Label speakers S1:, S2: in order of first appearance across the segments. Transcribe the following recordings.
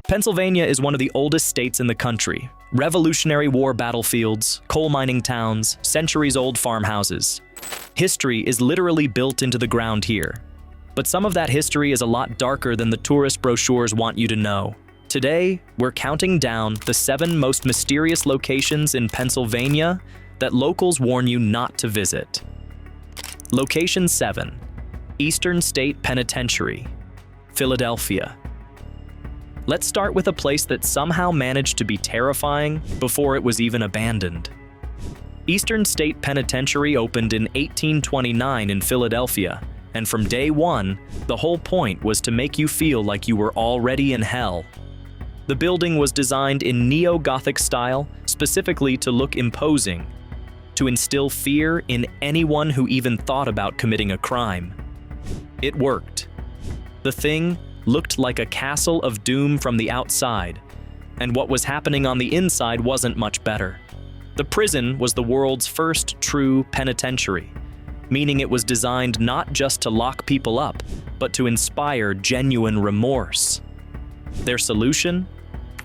S1: Pennsylvania is one of the oldest states in the country. Revolutionary War battlefields, coal mining towns, centuries-old farmhouses. History is literally built into the ground here. But some of that history is a lot darker than the tourist brochures want you to know. Today, we're counting down the 7 most mysterious locations in Pennsylvania that locals warn you not to visit. Location 7, Eastern State Penitentiary, Philadelphia. Let's start with a place that somehow managed to be terrifying before it was even abandoned. Eastern State Penitentiary opened in 1829 in Philadelphia, and from day one, the whole point was to make you feel like you were already in hell. The building was designed in neo-Gothic style, specifically to look imposing, to instill fear in anyone who even thought about committing a crime. It worked. The thing looked like a castle of doom from the outside, and what was happening on the inside wasn't much better. The prison was the world's first true penitentiary, meaning it was designed not just to lock people up, but to inspire genuine remorse. Their solution?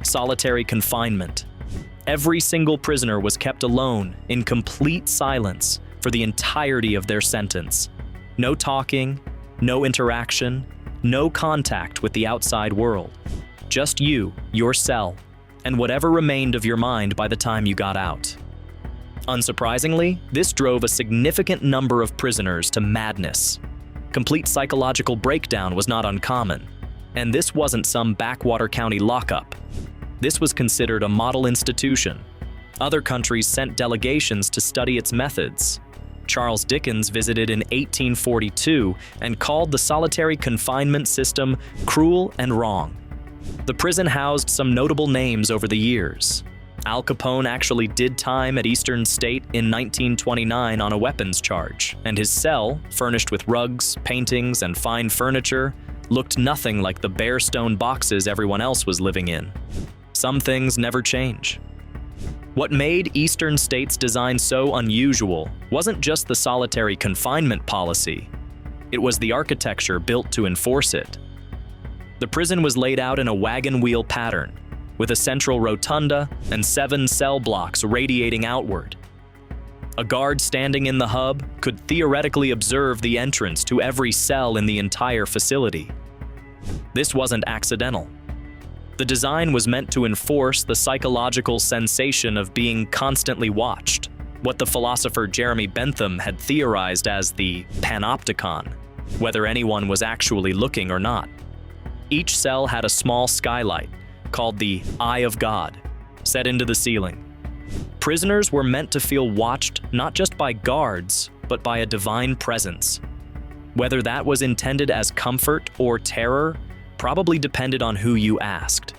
S1: Solitary confinement. Every single prisoner was kept alone in complete silence for the entirety of their sentence. No talking, no interaction, no contact with the outside world. Just you, your cell, and whatever remained of your mind by the time you got out. Unsurprisingly, this drove a significant number of prisoners to madness. Complete psychological breakdown was not uncommon, and this wasn't some backwater county lockup. This was considered a model institution. Other countries sent delegations to study its methods. Charles Dickens visited in 1842 and called the solitary confinement system cruel and wrong. The prison housed some notable names over the years. Al Capone actually did time at Eastern State in 1929 on a weapons charge, and his cell, furnished with rugs, paintings, and fine furniture, looked nothing like the bare stone boxes everyone else was living in. Some things never change. What made Eastern State's design so unusual wasn't just the solitary confinement policy, it was the architecture built to enforce it. The prison was laid out in a wagon wheel pattern, with a central rotunda and 7 cell blocks radiating outward. A guard standing in the hub could theoretically observe the entrance to every cell in the entire facility. This wasn't accidental. The design was meant to enforce the psychological sensation of being constantly watched, what the philosopher Jeremy Bentham had theorized as the panopticon, whether anyone was actually looking or not. Each cell had a small skylight, called the Eye of God, set into the ceiling. Prisoners were meant to feel watched not just by guards, but by a divine presence. Whether that was intended as comfort or terror probably depended on who you asked.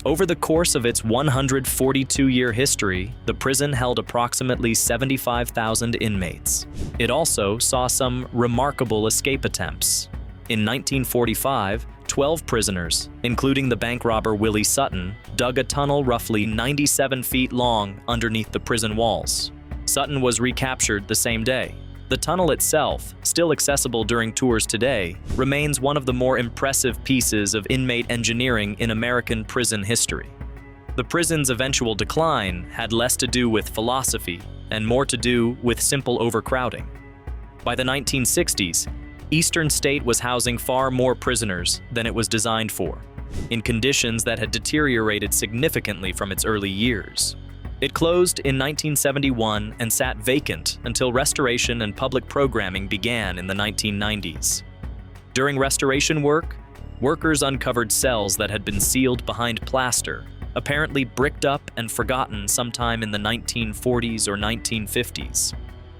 S1: Over the course of its 142-year history, the prison held approximately 75,000 inmates. It also saw some remarkable escape attempts. In 1945, 12 prisoners, including the bank robber Willie Sutton, dug a tunnel roughly 97 feet long underneath the prison walls. Sutton was recaptured the same day. The tunnel itself, still accessible during tours today, remains one of the more impressive pieces of inmate engineering in American prison history. The prison's eventual decline had less to do with philosophy and more to do with simple overcrowding. By the 1960s, Eastern State was housing far more prisoners than it was designed for, in conditions that had deteriorated significantly from its early years. It closed in 1971 and sat vacant until restoration and public programming began in the 1990s. During restoration work, workers uncovered cells that had been sealed behind plaster, apparently bricked up and forgotten sometime in the 1940s or 1950s.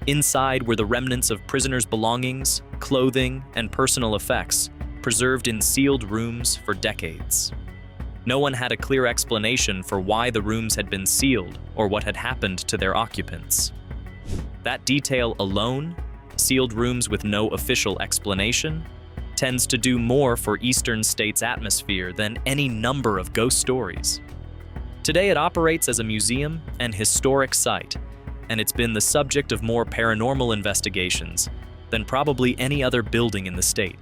S1: Inside were the remnants of prisoners' belongings, clothing, and personal effects, preserved in sealed rooms for decades. No one had a clear explanation for why the rooms had been sealed or what had happened to their occupants. That detail alone, sealed rooms with no official explanation, tends to do more for Eastern State's atmosphere than any number of ghost stories. Today it operates as a museum and historic site, and it's been the subject of more paranormal investigations than probably any other building in the state.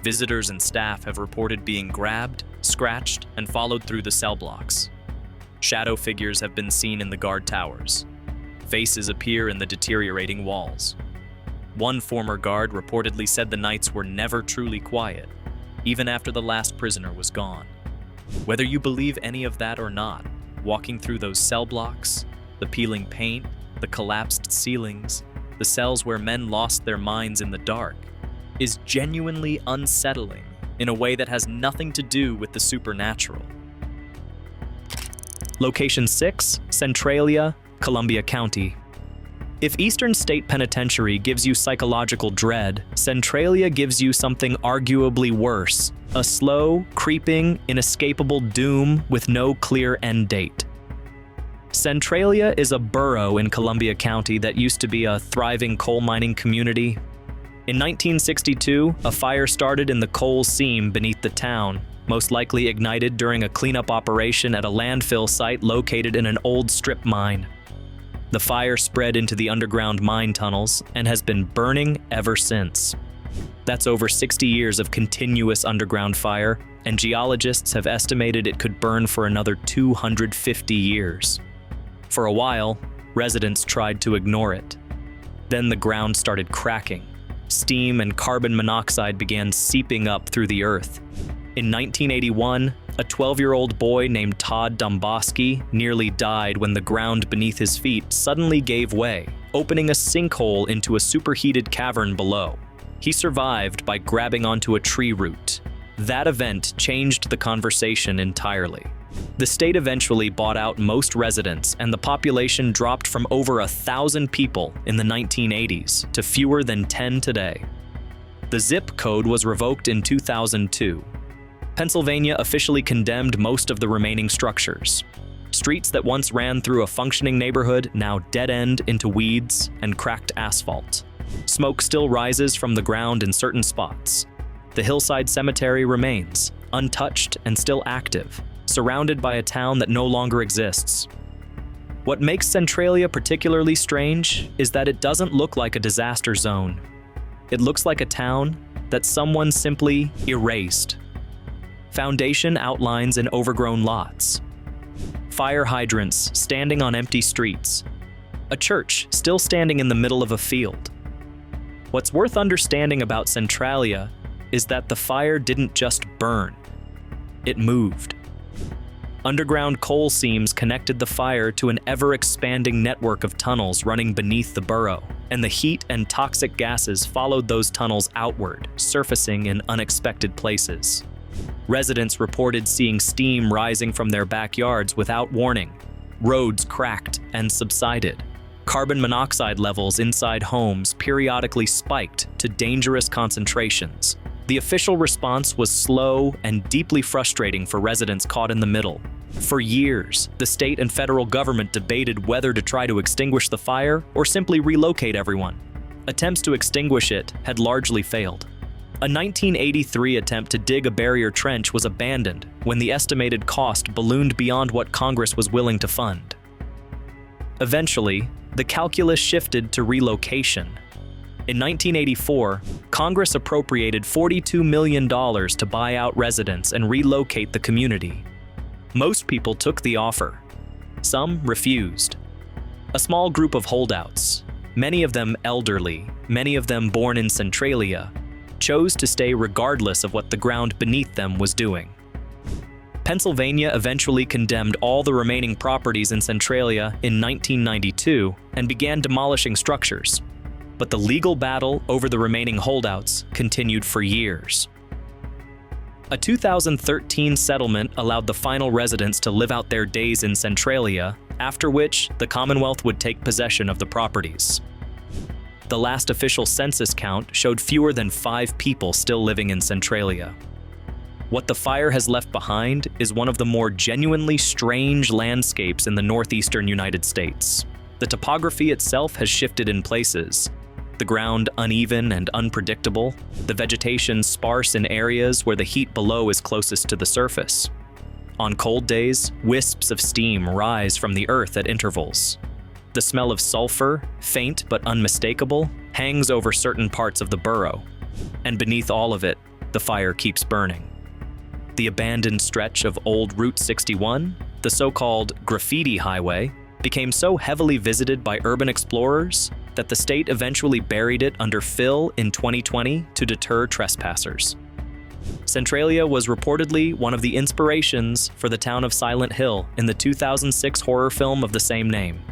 S1: Visitors and staff have reported being grabbed, scratched, and followed through the cell blocks. Shadow figures have been seen in the guard towers. Faces appear in the deteriorating walls. One former guard reportedly said the nights were never truly quiet, even after the last prisoner was gone. Whether you believe any of that or not, walking through those cell blocks, the peeling paint, the collapsed ceilings, the cells where men lost their minds in the dark, is genuinely unsettling in a way that has nothing to do with the supernatural. Location 6, Centralia, Columbia County. If Eastern State Penitentiary gives you psychological dread, Centralia gives you something arguably worse, a slow, creeping, inescapable doom with no clear end date. Centralia is a borough in Columbia County that used to be a thriving coal mining community. In 1962, a fire started in the coal seam beneath the town, most likely ignited during a cleanup operation at a landfill site located in an old strip mine. The fire spread into the underground mine tunnels and has been burning ever since. That's over 60 years of continuous underground fire, and geologists have estimated it could burn for another 250 years. For a while, residents tried to ignore it. Then the ground started cracking. Steam and carbon monoxide began seeping up through the earth. In 1981, a 12-year-old boy named Todd Domboski nearly died when the ground beneath his feet suddenly gave way, opening a sinkhole into a superheated cavern below. He survived by grabbing onto a tree root. That event changed the conversation entirely. The state eventually bought out most residents, and the population dropped from over 1,000 people in the 1980s to fewer than 10 today. The zip code was revoked in 2002. Pennsylvania officially condemned most of the remaining structures. Streets that once ran through a functioning neighborhood now dead-end into weeds and cracked asphalt. Smoke still rises from the ground in certain spots. The hillside cemetery remains, untouched and still active, surrounded by a town that no longer exists. What makes Centralia particularly strange is that it doesn't look like a disaster zone. It looks like a town that someone simply erased. Foundation outlines in overgrown lots. Fire hydrants standing on empty streets. A church still standing in the middle of a field. What's worth understanding about Centralia is that the fire didn't just burn. It moved. Underground coal seams connected the fire to an ever-expanding network of tunnels running beneath the borough, and the heat and toxic gases followed those tunnels outward, surfacing in unexpected places. Residents reported seeing steam rising from their backyards without warning. Roads cracked and subsided. Carbon monoxide levels inside homes periodically spiked to dangerous concentrations. The official response was slow and deeply frustrating for residents caught in the middle. For years, the state and federal government debated whether to try to extinguish the fire or simply relocate everyone. Attempts to extinguish it had largely failed. A 1983 attempt to dig a barrier trench was abandoned when the estimated cost ballooned beyond what Congress was willing to fund. Eventually, the calculus shifted to relocation. In 1984, Congress appropriated $42 million to buy out residents and relocate the community. Most people took the offer. Some refused. A small group of holdouts, many of them elderly, many of them born in Centralia, chose to stay regardless of what the ground beneath them was doing. Pennsylvania eventually condemned all the remaining properties in Centralia in 1992 and began demolishing structures. But the legal battle over the remaining holdouts continued for years. A 2013 settlement allowed the final residents to live out their days in Centralia, after which the Commonwealth would take possession of the properties. The last official census count showed fewer than 5 people still living in Centralia. What the fire has left behind is one of the more genuinely strange landscapes in the northeastern United States. The topography itself has shifted in places. The ground uneven and unpredictable, the vegetation sparse in areas where the heat below is closest to the surface. On cold days, wisps of steam rise from the earth at intervals. The smell of sulfur, faint but unmistakable, hangs over certain parts of the borough. And beneath all of it, the fire keeps burning. The abandoned stretch of old Route 61, the so-called graffiti highway, became so heavily visited by urban explorers that the state eventually buried it under fill in 2020 to deter trespassers. Centralia was reportedly one of the inspirations for the town of Silent Hill in the 2006 horror film of the same name.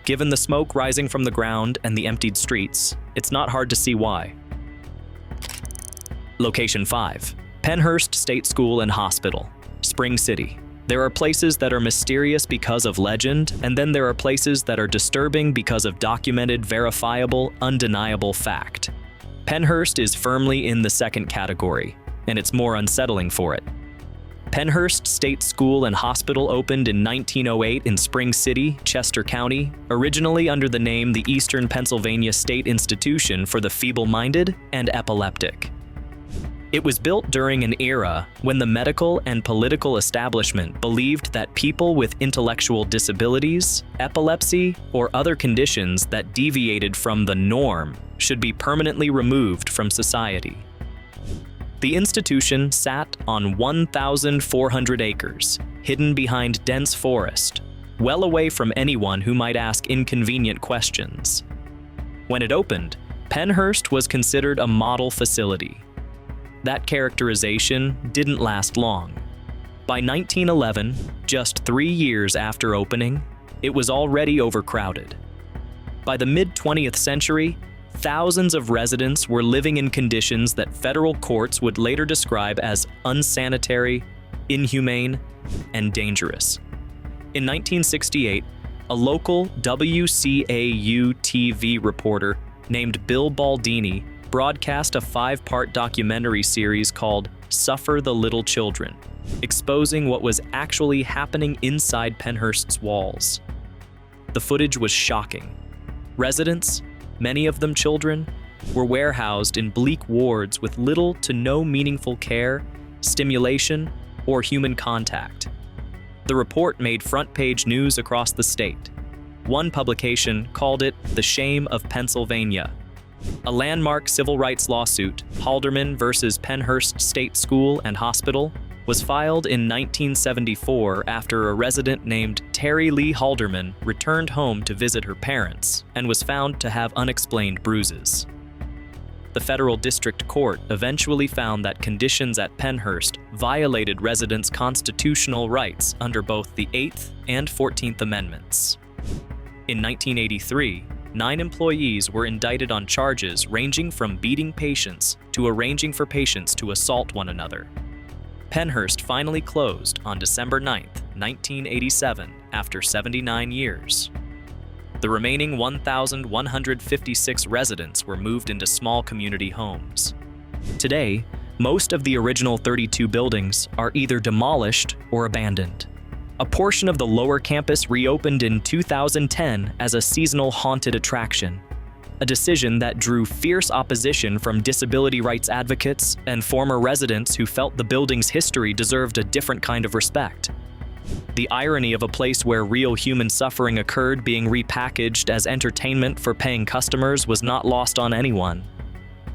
S1: Given the smoke rising from the ground and the emptied streets, it's not hard to see why. Location 5. Pennhurst State School and Hospital, Spring City. There are places that are mysterious because of legend, and then there are places that are disturbing because of documented, verifiable, undeniable fact. Pennhurst is firmly in the second category, and it's more unsettling for it. Pennhurst State School and Hospital opened in 1908 in Spring City, Chester County, originally under the name the Eastern Pennsylvania State Institution for the Feeble-Minded and Epileptic. It was built during an era when the medical and political establishment believed that people with intellectual disabilities, epilepsy, or other conditions that deviated from the norm should be permanently removed from society. The institution sat on 1,400 acres, hidden behind dense forest, well away from anyone who might ask inconvenient questions. When it opened, Pennhurst was considered a model facility. That characterization didn't last long. By 1911, just 3 years after opening, it was already overcrowded. By the mid-20th century, thousands of residents were living in conditions that federal courts would later describe as unsanitary, inhumane, and dangerous. In 1968, a local WCAU TV reporter named Bill Baldini broadcast a 5-part documentary series called Suffer the Little Children, exposing what was actually happening inside Pennhurst's walls. The footage was shocking. Residents, many of them children, were warehoused in bleak wards with little to no meaningful care, stimulation, or human contact. The report made front-page news across the state. One publication called it the shame of Pennsylvania. A landmark civil rights lawsuit, Halderman versus Pennhurst State School and Hospital, was filed in 1974 after a resident named Terry Lee Halderman returned home to visit her parents and was found to have unexplained bruises. The federal district court eventually found that conditions at Pennhurst violated residents' constitutional rights under both the 8th and 14th Amendments. In 1983, 9 employees were indicted on charges ranging from beating patients to arranging for patients to assault one another. Pennhurst finally closed on December 9, 1987, after 79 years. The remaining 1,156 residents were moved into small community homes. Today, most of the original 32 buildings are either demolished or abandoned. A portion of the lower campus reopened in 2010 as a seasonal haunted attraction, a decision that drew fierce opposition from disability rights advocates and former residents who felt the building's history deserved a different kind of respect. The irony of a place where real human suffering occurred being repackaged as entertainment for paying customers was not lost on anyone.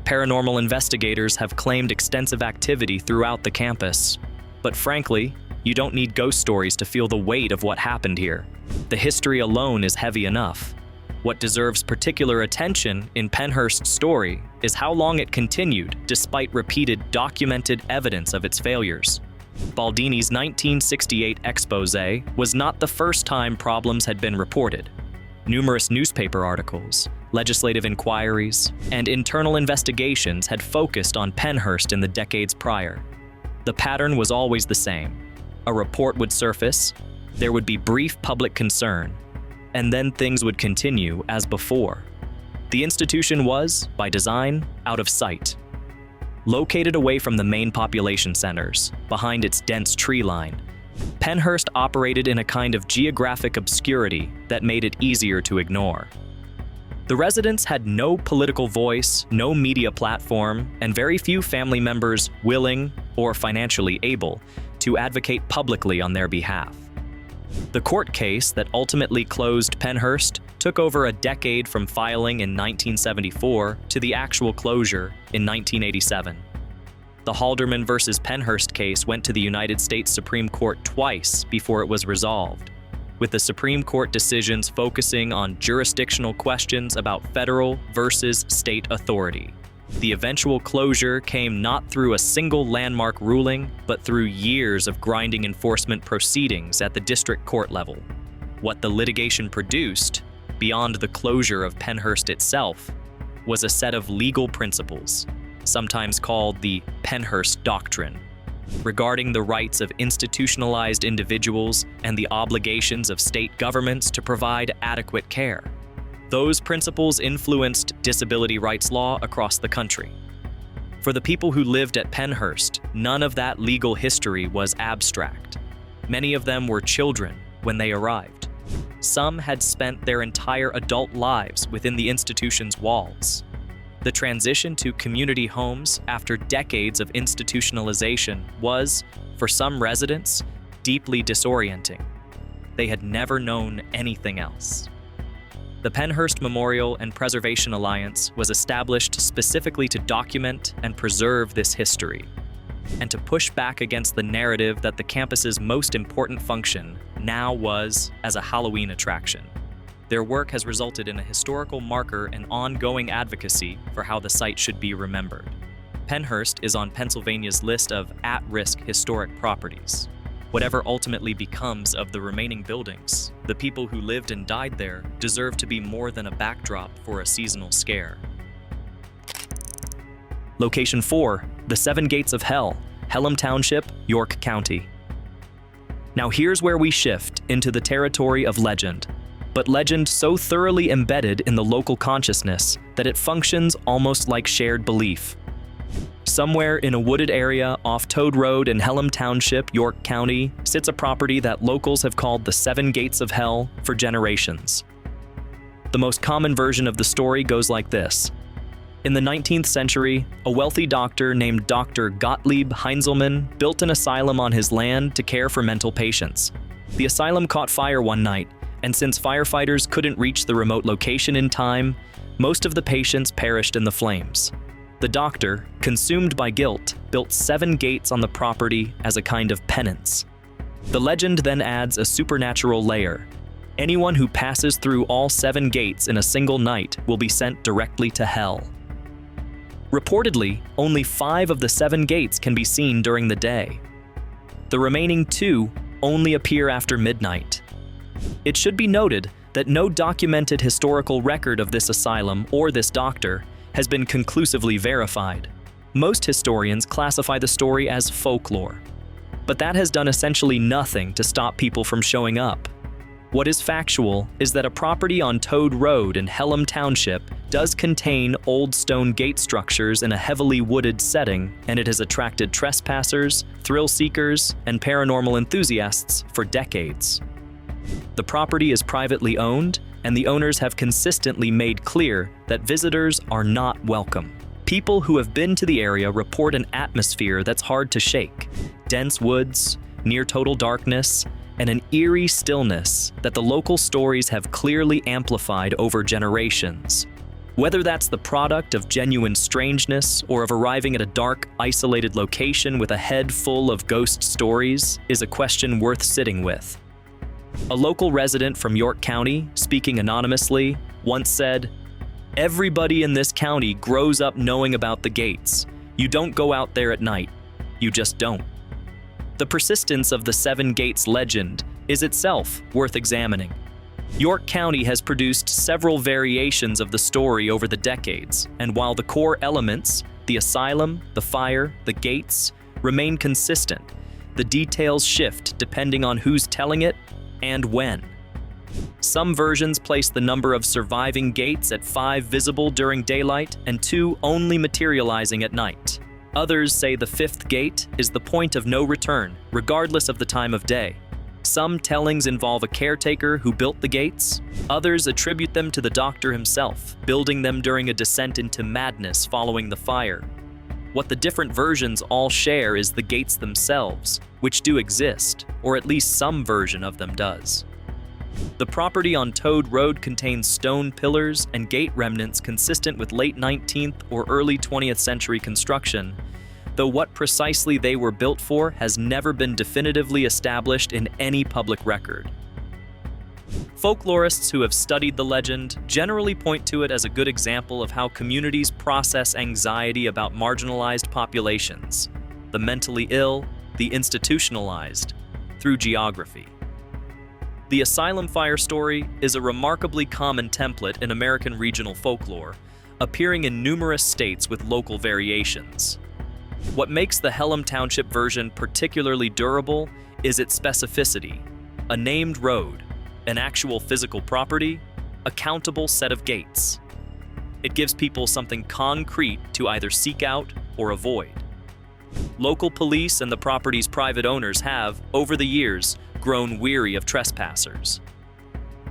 S1: Paranormal investigators have claimed extensive activity throughout the campus, but frankly, you don't need ghost stories to feel the weight of what happened here. The history alone is heavy enough. What deserves particular attention in Pennhurst's story is how long it continued despite repeated documented evidence of its failures. Baldini's 1968 expose was not the first time problems had been reported. Numerous newspaper articles, legislative inquiries, and internal investigations had focused on Pennhurst in the decades prior. The pattern was always the same. A report would surface, there would be brief public concern, and then things would continue as before. The institution was, by design, out of sight. Located away from the main population centers, behind its dense tree line, Pennhurst operated in a kind of geographic obscurity that made it easier to ignore. The residents had no political voice, no media platform, and very few family members willing or financially able to advocate publicly on their behalf. The court case that ultimately closed Pennhurst took over a decade from filing in 1974 to the actual closure in 1987. The Halderman versus Pennhurst case went to the United States Supreme Court twice before it was resolved, with the Supreme Court decisions focusing on jurisdictional questions about federal versus state authority. The eventual closure came not through a single landmark ruling, but through years of grinding enforcement proceedings at the district court level. What the litigation produced, beyond the closure of Pennhurst itself, was a set of legal principles, sometimes called the Pennhurst Doctrine, regarding the rights of institutionalized individuals and the obligations of state governments to provide adequate care. Those principles influenced disability rights law across the country. For the people who lived at Pennhurst, none of that legal history was abstract. Many of them were children when they arrived. Some had spent their entire adult lives within the institution's walls. The transition to community homes after decades of institutionalization was, for some residents, deeply disorienting. They had never known anything else. The Pennhurst Memorial and Preservation Alliance was established specifically to document and preserve this history, and to push back against the narrative that the campus's most important function now was as a Halloween attraction. Their work has resulted in a historical marker and ongoing advocacy for how the site should be remembered. Pennhurst is on Pennsylvania's list of at-risk historic properties. Whatever ultimately becomes of the remaining buildings, the people who lived and died there deserve to be more than a backdrop for a seasonal scare. Location 4, the Seven Gates of Hell, Pelham Township, York County. Now here's where we shift into the territory of legend, but legend so thoroughly embedded in the local consciousness that it functions almost like shared belief. Somewhere in a wooded area off Toad Road in Pelham Township, York County, sits a property that locals have called the Seven Gates of Hell for generations. The most common version of the story goes like this. In the 19th century, a wealthy doctor named Dr. Gottlieb Heinzelmann built an asylum on his land to care for mental patients. The asylum caught fire one night, and since firefighters couldn't reach the remote location in time, most of the patients perished in the flames. The doctor, consumed by guilt, built 7 gates on the property as a kind of penance. The legend then adds a supernatural layer. Anyone who passes through all 7 gates in a single night will be sent directly to hell. Reportedly, only 5 of the 7 gates can be seen during the day. The remaining 2 only appear after midnight. It should be noted that no documented historical record of this asylum or this doctor has been conclusively verified. Most historians classify the story as folklore, but that has done essentially nothing to stop people from showing up. What is factual is that a property on Toad Road in Pelham Township does contain old stone gate structures in a heavily wooded setting, and it has attracted trespassers, thrill seekers, and paranormal enthusiasts for decades. The property is privately owned, and the owners have consistently made clear that visitors are not welcome. People who have been to the area report an atmosphere that's hard to shake, dense woods, near total darkness, and an eerie stillness that the local stories have clearly amplified over generations. Whether that's the product of genuine strangeness or of arriving at a dark, isolated location with a head full of ghost stories is a question worth sitting with. A local resident from York County, speaking anonymously, once said, "Everybody in this county grows up knowing about the gates. You don't go out there at night. You just don't." The persistence of the 7 Gates legend is itself worth examining. York County has produced several variations of the story over the decades, and while the core elements, the asylum, the fire, the gates, remain consistent, the details shift depending on who's telling it and when. Some versions place the number of surviving gates at 5 visible during daylight and 2 only materializing at night. Others say the 5th gate is the point of no return, regardless of the time of day. Some tellings involve a caretaker who built the gates. Others attribute them to the doctor himself, building them during a descent into madness following the fire. What the different versions all share is the gates themselves, which do exist, or at least some version of them does. The property on Toad Road contains stone pillars and gate remnants consistent with late 19th or early 20th century construction, though what precisely they were built for has never been definitively established in any public record. Folklorists who have studied the legend generally point to it as a good example of how communities process anxiety about marginalized populations, the mentally ill, the institutionalized, through geography. The asylum fire story is a remarkably common template in American regional folklore, appearing in numerous states with local variations. What makes the Pelham Township version particularly durable is its specificity: a named road, an actual physical property, a countable set of gates. It gives people something concrete to either seek out or avoid. Local police and the property's private owners have, over the years, grown weary of trespassers.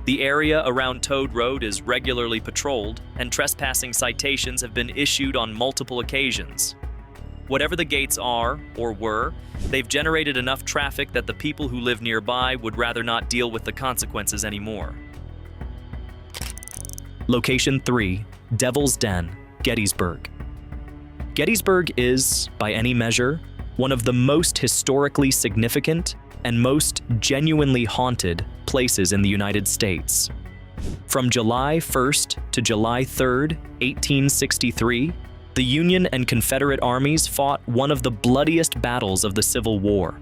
S1: The area around Toad Road is regularly patrolled, and trespassing citations have been issued on multiple occasions. Whatever the gates are, or were, they've generated enough traffic that the people who live nearby would rather not deal with the consequences anymore. Location 3, Devil's Den, Gettysburg. Gettysburg is, by any measure, one of the most historically significant and most genuinely haunted places in the United States. From July 1st to July 3rd, 1863, the Union and Confederate armies fought one of the bloodiest battles of the Civil War.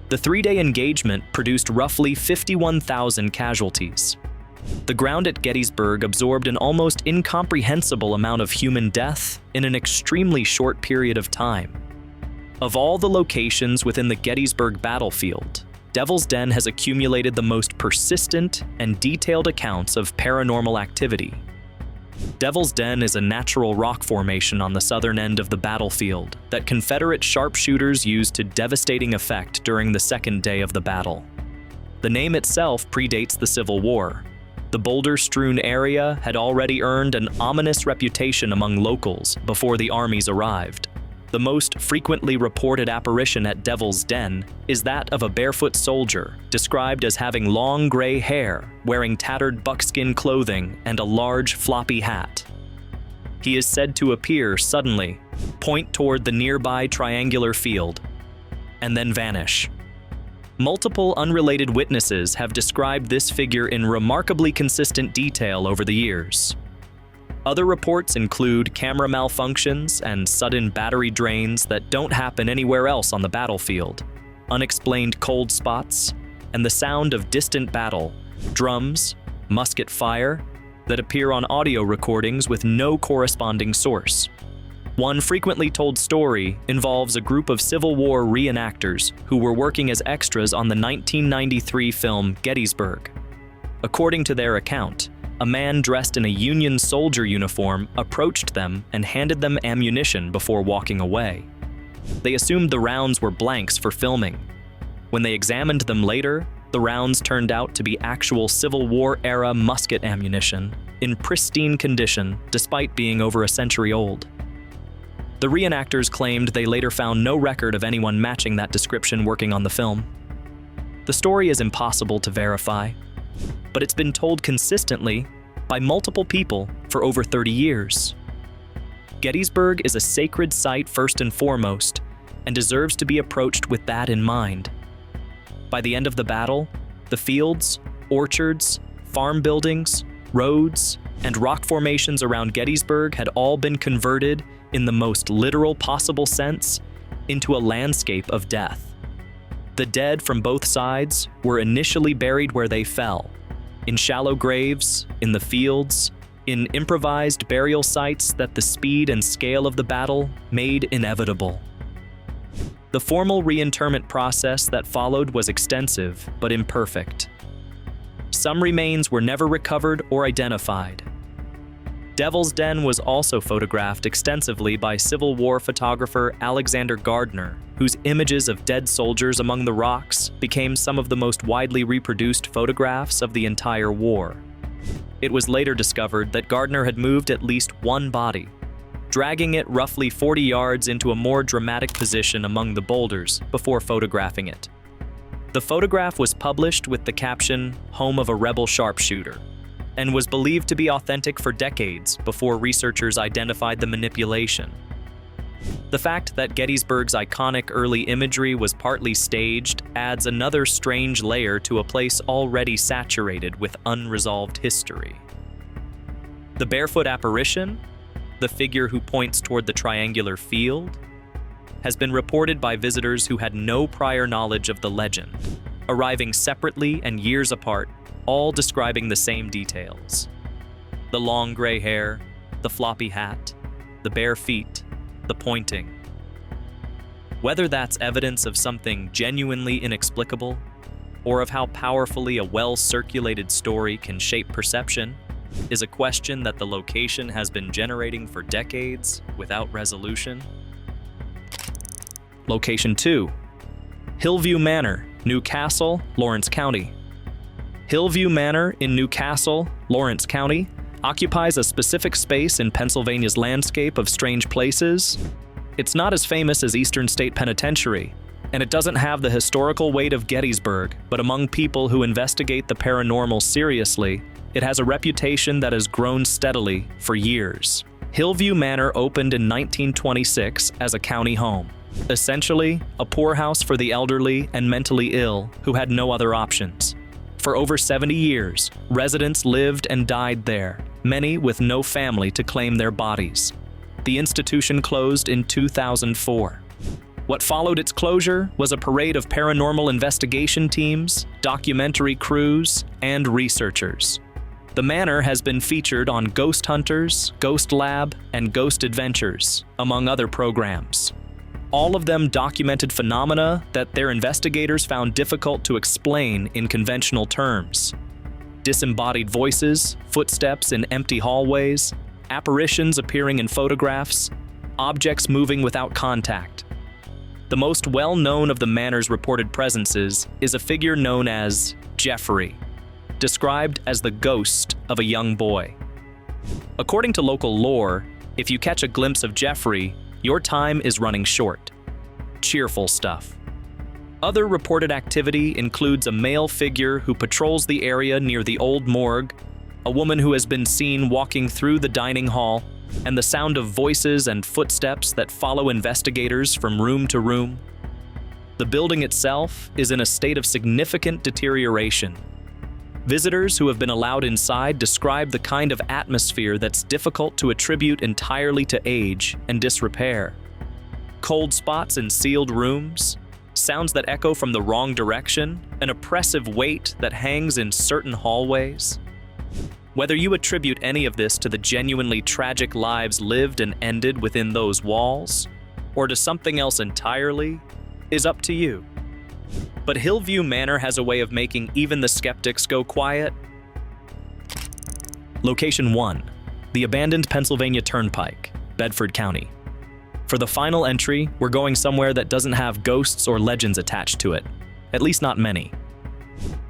S1: The three-day engagement produced roughly 51,000 casualties. The ground at Gettysburg absorbed an almost incomprehensible amount of human death in an extremely short period of time. Of all the locations within the Gettysburg battlefield, Devil's Den has accumulated the most persistent and detailed accounts of paranormal activity. Devil's Den is a natural rock formation on the southern end of the battlefield that Confederate sharpshooters used to devastating effect during the second day of the battle. The name itself predates the Civil War. The boulder-strewn area had already earned an ominous reputation among locals before the armies arrived. The most frequently reported apparition at Devil's Den is that of a barefoot soldier, described as having long gray hair, wearing tattered buckskin clothing, and a large floppy hat. He is said to appear suddenly, point toward the nearby triangular field, and then vanish. Multiple unrelated witnesses have described this figure in remarkably consistent detail over the years. Other reports include camera malfunctions and sudden battery drains that don't happen anywhere else on the battlefield, unexplained cold spots, and the sound of distant battle, drums, musket fire, that appear on audio recordings with no corresponding source. One frequently told story involves a group of Civil War reenactors who were working as extras on the 1993 film Gettysburg. According to their account, a man dressed in a Union soldier uniform approached them and handed them ammunition before walking away. They assumed the rounds were blanks for filming. When they examined them later, the rounds turned out to be actual Civil War-era musket ammunition in pristine condition despite being over a century old. The reenactors claimed they later found no record of anyone matching that description working on the film. The story is impossible to verify, but it's been told consistently by multiple people for over 30 years. Gettysburg is a sacred site first and foremost, and deserves to be approached with that in mind. By the end of the battle, the fields, orchards, farm buildings, roads, and rock formations around Gettysburg had all been converted, in the most literal possible sense, into a landscape of death. The dead from both sides were initially buried where they fell, in shallow graves, in the fields, in improvised burial sites that the speed and scale of the battle made inevitable. The formal reinterment process that followed was extensive but imperfect. Some remains were never recovered or identified. Devil's Den was also photographed extensively by Civil War photographer Alexander Gardner, whose images of dead soldiers among the rocks became some of the most widely reproduced photographs of the entire war. It was later discovered that Gardner had moved at least one body, dragging it roughly 40 yards into a more dramatic position among the boulders before photographing it. The photograph was published with the caption, "Home of a Rebel Sharpshooter," and was believed to be authentic for decades before researchers identified the manipulation. The fact that Gettysburg's iconic early imagery was partly staged adds another strange layer to a place already saturated with unresolved history. The barefoot apparition, the figure who points toward the triangular field, has been reported by visitors who had no prior knowledge of the legend, arriving separately and years apart, all describing the same details. The long gray hair, the floppy hat, the bare feet, the pointing. Whether that's evidence of something genuinely inexplicable, or of how powerfully a well-circulated story can shape perception, is a question that the location has been generating for decades without resolution. Location 2. Hillview Manor, New Castle, Lawrence County. Hillview Manor in New Castle, Lawrence County, occupies a specific space in Pennsylvania's landscape of strange places. It's not as famous as Eastern State Penitentiary, and it doesn't have the historical weight of Gettysburg, but among people who investigate the paranormal seriously, it has a reputation that has grown steadily for years. Hillview Manor opened in 1926 as a county home, essentially a poorhouse for the elderly and mentally ill who had no other options. For over 70 years, residents lived and died there, many with no family to claim their bodies. The institution closed in 2004. What followed its closure was a parade of paranormal investigation teams, documentary crews, and researchers. The manor has been featured on Ghost Hunters, Ghost Lab, and Ghost Adventures, among other programs. All of them documented phenomena that their investigators found difficult to explain in conventional terms. Disembodied voices, footsteps in empty hallways, apparitions appearing in photographs, objects moving without contact. The most well-known of the manor's reported presences is a figure known as Jeffrey, described as the ghost of a young boy. According to local lore, if you catch a glimpse of Jeffrey, your time is running short. Cheerful stuff. Other reported activity includes a male figure who patrols the area near the old morgue, a woman who has been seen walking through the dining hall, and the sound of voices and footsteps that follow investigators from room to room. The building itself is in a state of significant deterioration. Visitors who have been allowed inside describe the kind of atmosphere that's difficult to attribute entirely to age and disrepair. Cold spots in sealed rooms, sounds that echo from the wrong direction, an oppressive weight that hangs in certain hallways. Whether you attribute any of this to the genuinely tragic lives lived and ended within those walls, or to something else entirely, is up to you. But Hillview Manor has a way of making even the skeptics go quiet. Location 1. The abandoned Pennsylvania Turnpike, Bedford County. For the final entry, we're going somewhere that doesn't have ghosts or legends attached to it, at least not many.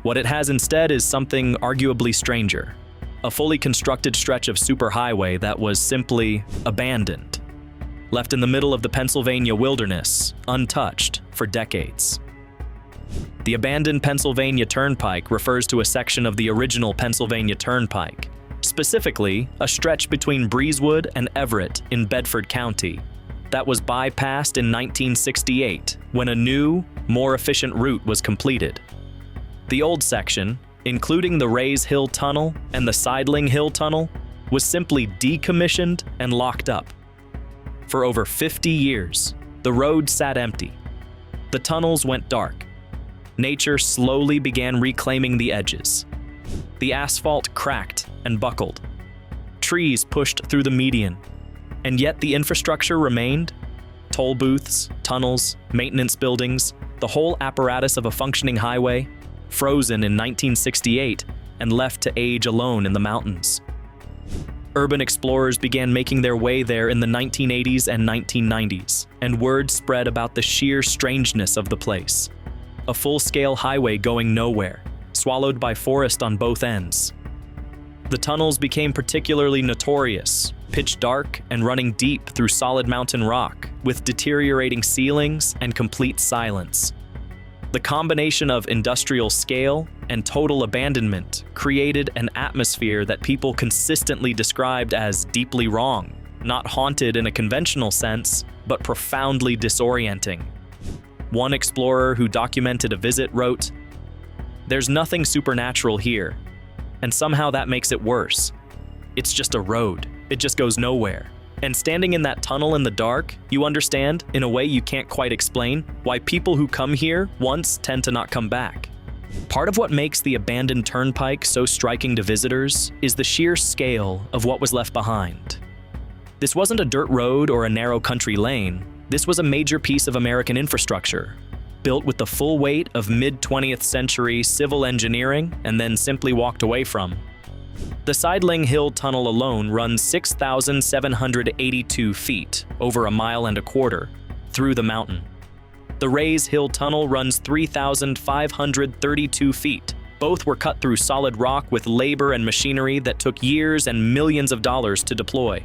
S1: What it has instead is something arguably stranger, a fully constructed stretch of superhighway that was simply abandoned, left in the middle of the Pennsylvania wilderness, untouched for decades. The abandoned Pennsylvania Turnpike refers to a section of the original Pennsylvania Turnpike, specifically a stretch between Breezewood and Everett in Bedford County, that was bypassed in 1968 when a new, more efficient route was completed. The old section, including the Rays Hill Tunnel and the Sidling Hill Tunnel, was simply decommissioned and locked up. For over 50 years, the road sat empty. The tunnels went dark. Nature slowly began reclaiming the edges. The asphalt cracked and buckled. Trees pushed through the median, and yet the infrastructure remained. Toll booths, tunnels, maintenance buildings, the whole apparatus of a functioning highway, frozen in 1968 and left to age alone in the mountains. Urban explorers began making their way there in the 1980s and 1990s, and word spread about the sheer strangeness of the place. A full-scale highway going nowhere, swallowed by forest on both ends. The tunnels became particularly notorious, pitch dark and running deep through solid mountain rock, with deteriorating ceilings and complete silence. The combination of industrial scale and total abandonment created an atmosphere that people consistently described as deeply wrong, not haunted in a conventional sense, but profoundly disorienting. One explorer who documented a visit wrote, "There's nothing supernatural here, and somehow that makes it worse. It's just a road. It just goes nowhere. And standing in that tunnel in the dark, you understand, in a way you can't quite explain, why people who come here once tend to not come back." Part of what makes the abandoned Turnpike so striking to visitors is the sheer scale of what was left behind. This wasn't a dirt road or a narrow country lane. This was a major piece of American infrastructure, built with the full weight of mid-20th century civil engineering and then simply walked away from. The Sideling Hill Tunnel alone runs 6,782 feet, over a mile and a quarter, through the mountain. The Rays Hill Tunnel runs 3,532 feet. Both were cut through solid rock with labor and machinery that took years and millions of dollars to deploy.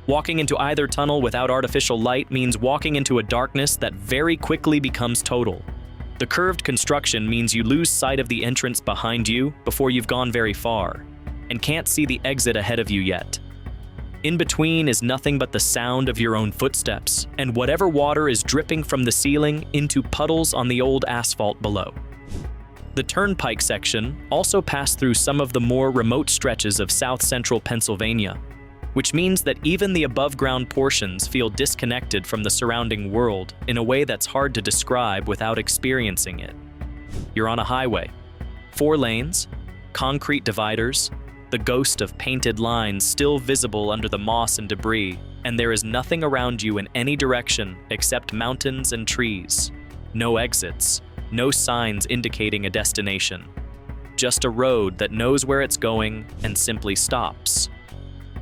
S1: Walking into either tunnel without artificial light means walking into a darkness that very quickly becomes total. The curved construction means you lose sight of the entrance behind you before you've gone very far, and can't see the exit ahead of you yet. In between is nothing but the sound of your own footsteps and whatever water is dripping from the ceiling into puddles on the old asphalt below. The Turnpike section also passed through some of the more remote stretches of south-central Pennsylvania, which means that even the above-ground portions feel disconnected from the surrounding world in a way that's hard to describe without experiencing it. You're on a highway. 4 lanes, concrete dividers, the ghost of painted lines still visible under the moss and debris, and there is nothing around you in any direction except mountains and trees. No exits, no signs indicating a destination. Just a road that knows where it's going and simply stops.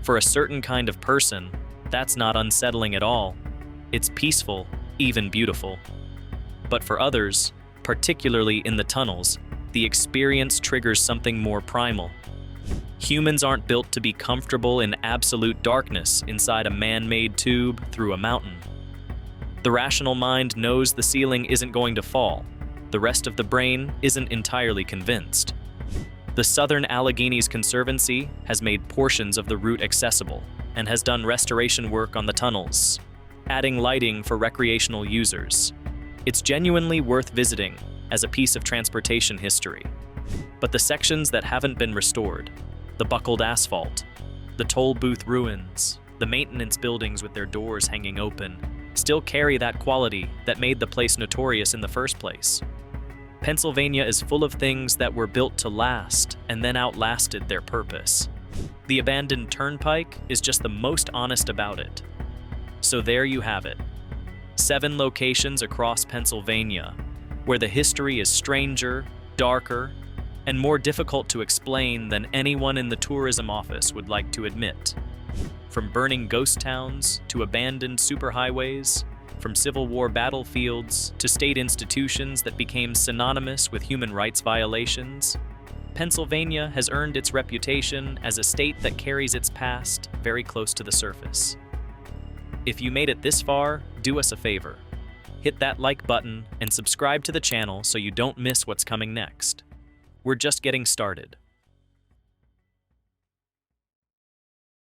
S1: For a certain kind of person, that's not unsettling at all. It's peaceful, even beautiful. But for others, particularly in the tunnels, the experience triggers something more primal. Humans aren't built to be comfortable in absolute darkness inside a man-made tube through a mountain. The rational mind knows the ceiling isn't going to fall. The rest of the brain isn't entirely convinced. The Southern Alleghenies Conservancy has made portions of the route accessible and has done restoration work on the tunnels, adding lighting for recreational users. It's genuinely worth visiting as a piece of transportation history. But the sections that haven't been restored, the buckled asphalt, the toll booth ruins, the maintenance buildings with their doors hanging open, still carry that quality that made the place notorious in the first place. Pennsylvania is full of things that were built to last and then outlasted their purpose. The abandoned Turnpike is just the most honest about it. So there you have it. 7 locations across Pennsylvania, where the history is stranger, darker, and more difficult to explain than anyone in the tourism office would like to admit. From burning ghost towns to abandoned superhighways, from Civil War battlefields to state institutions that became synonymous with human rights violations, Pennsylvania has earned its reputation as a state that carries its past very close to the surface. If you made it this far, do us a favor. Hit that like button and subscribe to the channel so you don't miss what's coming next. We're just getting started.